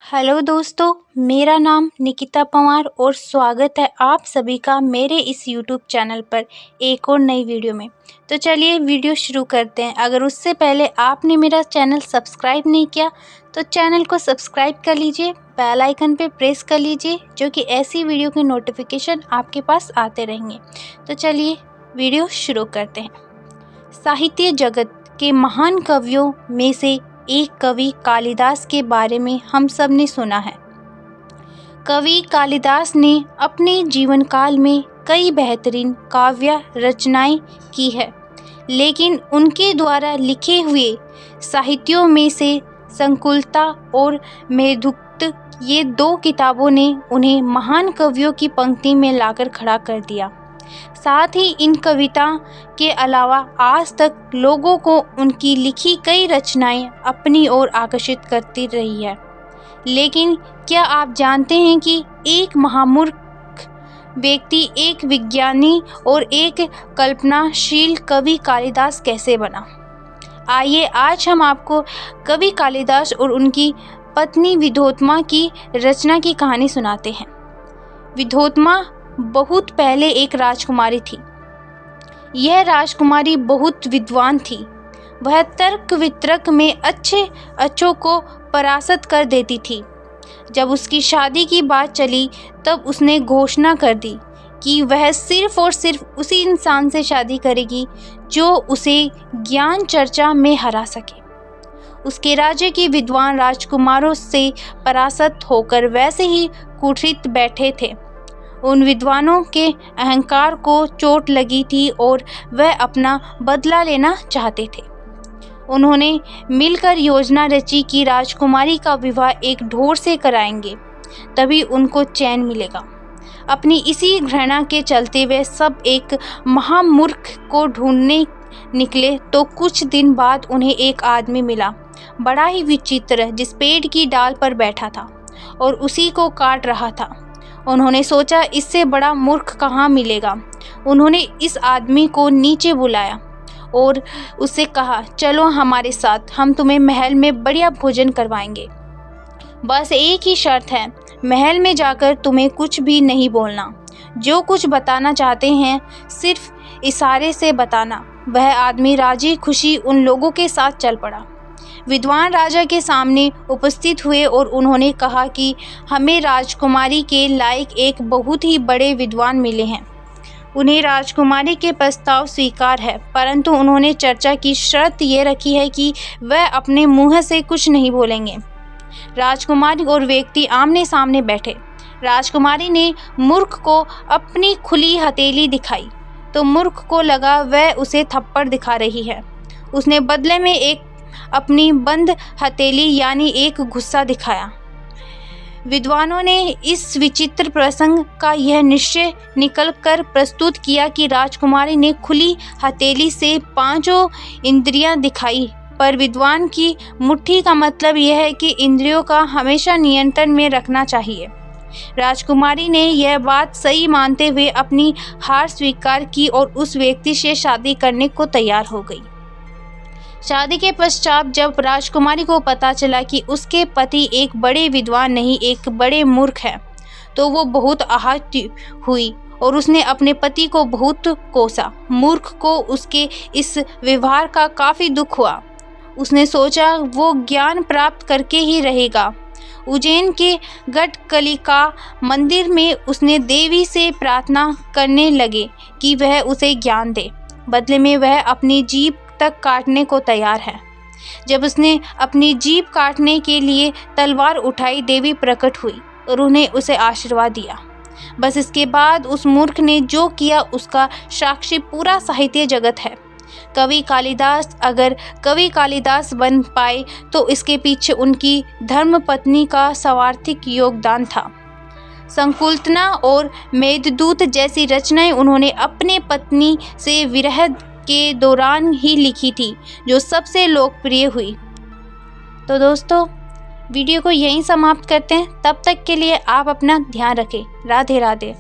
Hello दोस्तों, मेरा नाम निकिता पंवार और स्वागत है आप सभी का मेरे इस यूट्यूब चैनल पर एक और नई वीडियो में। तो चलिए वीडियो शुरू करते हैं। अगर उससे पहले आपने मेरा चैनल सब्सक्राइब नहीं किया तो चैनल को सब्सक्राइब कर लीजिए, बेल आइकन पे प्रेस कर लीजिए, जो कि ऐसी वीडियो के नोटिफिकेशन आपके पास आते रहेंगे। तो चलिए वीडियो शुरू करते हैं। साहित्य जगत के महान कवियों में से एक कवि कालिदास के बारे में हम सब ने सुना है। कवि कालिदास ने अपने जीवन काल में कई बेहतरीन काव्य रचनाएं की है, लेकिन उनके द्वारा लिखे हुए साहित्यों में से संकुलता और मेघदूत ये दो किताबों ने उन्हें महान कवियों की पंक्ति में लाकर खड़ा कर दिया। साथ ही इन कविता के अलावा आज तक लोगों को उनकी लिखी कई रचनाएं अपनी ओर आकर्षित करती रही है। लेकिन क्या आप जानते हैं कि एक महामूर्ख व्यक्ति, एक विज्ञानी और एक कल्पनाशील कवि कालिदास कैसे बना? आइए आज हम आपको कवि कालिदास और उनकी पत्नी विद्योत्मा की रचना की कहानी सुनाते हैं। विद्योत्मा बहुत पहले एक राजकुमारी थी। यह राजकुमारी बहुत विद्वान थी। वह तर्क वितर्क में अच्छों को परास्त कर देती थी। जब उसकी शादी की बात चली तब उसने घोषणा कर दी कि वह सिर्फ और सिर्फ उसी इंसान से शादी करेगी जो उसे ज्ञान चर्चा में हरा सके। उसके राज्य के विद्वान राजकुमारों से परास्त होकर वैसे ही कुटिल बैठे थे। उन विद्वानों के अहंकार को चोट लगी थी और वह अपना बदला लेना चाहते थे। उन्होंने मिलकर योजना रची कि राजकुमारी का विवाह एक ढोर से कराएंगे, तभी उनको चैन मिलेगा। अपनी इसी घृणा के चलते वे सब एक महामूर्ख को ढूंढने निकले। तो कुछ दिन बाद उन्हें एक आदमी मिला, बड़ा ही विचित्र, जिस पेड़ की डाल पर बैठा था और उसी को काट रहा था। उन्होंने सोचा इससे बड़ा मूर्ख कहाँ मिलेगा। उन्होंने इस आदमी को नीचे बुलाया और उससे कहा, चलो हमारे साथ, हम तुम्हें महल में बढ़िया भोजन करवाएंगे। बस एक ही शर्त है, महल में जाकर तुम्हें कुछ भी नहीं बोलना। जो कुछ बताना चाहते हैं सिर्फ इशारे से बताना। वह आदमी राजी खुशी उन लोगों के साथ चल पड़ा। विद्वान राजा के सामने उपस्थित हुए और उन्होंने कहा कि हमें राजकुमारी के लायक एक बहुत ही बड़े विद्वान मिले हैं। उन्हें राजकुमारी के प्रस्ताव स्वीकार है, परंतु उन्होंने चर्चा की शर्त ये रखी है कि वह अपने मुंह से कुछ नहीं बोलेंगे। राजकुमारी और व्यक्ति आमने सामने बैठे। राजकुमारी ने मूर्ख को अपनी खुली हथेली दिखाई तो मूर्ख को लगा वह उसे थप्पड़ दिखा रही है। उसने बदले में अपनी बंद हथेली यानी एक गुस्सा दिखाया। विद्वानों ने इस विचित्र प्रसंग का यह निश्चय निकल कर प्रस्तुत किया कि राजकुमारी ने खुली हथेली से पांचों इंद्रियां दिखाई, पर विद्वान की मुट्ठी का मतलब यह है कि इंद्रियों का हमेशा नियंत्रण में रखना चाहिए। राजकुमारी ने यह बात सही मानते हुए अपनी हार स्वीकार की और उस व्यक्ति से शादी करने को तैयार हो गई। शादी के पश्चात जब राजकुमारी को पता चला कि उसके पति एक बड़े विद्वान नहीं, एक बड़े मूर्ख है, तो वो बहुत आहत हुई और उसने अपने पति को बहुत कोसा। मूर्ख को उसके इस व्यवहार का काफ़ी दुख हुआ। उसने सोचा वो ज्ञान प्राप्त करके ही रहेगा। उज्जैन के गढ़कलिका मंदिर में उसने देवी से प्रार्थना करने लगे कि वह उसे ज्ञान दे। बदले में वह अपनी जीभ तक काटने को तैयार है। जब उसने अपनी जीभ काटने के लिए तलवार उठाई, देवी प्रकट हुई और उन्हें उसे आशीर्वाद दिया। बस इसके बाद उस मूर्ख ने जो किया उसका साक्षी पूरा साहित्य जगत है। कवि कालिदास अगर कवि कालिदास बन पाए तो इसके पीछे उनकी धर्मपत्नी का स्वार्थिक योगदान था। संकुलतना और मेघदूत जैसी रचनाएं उन्होंने अपने पत्नी से विरह के दौरान ही लिखी थी, जो सबसे लोकप्रिय हुई। तो दोस्तों वीडियो को यहीं समाप्त करते हैं। तब तक के लिए आप अपना ध्यान रखें। राधे राधे।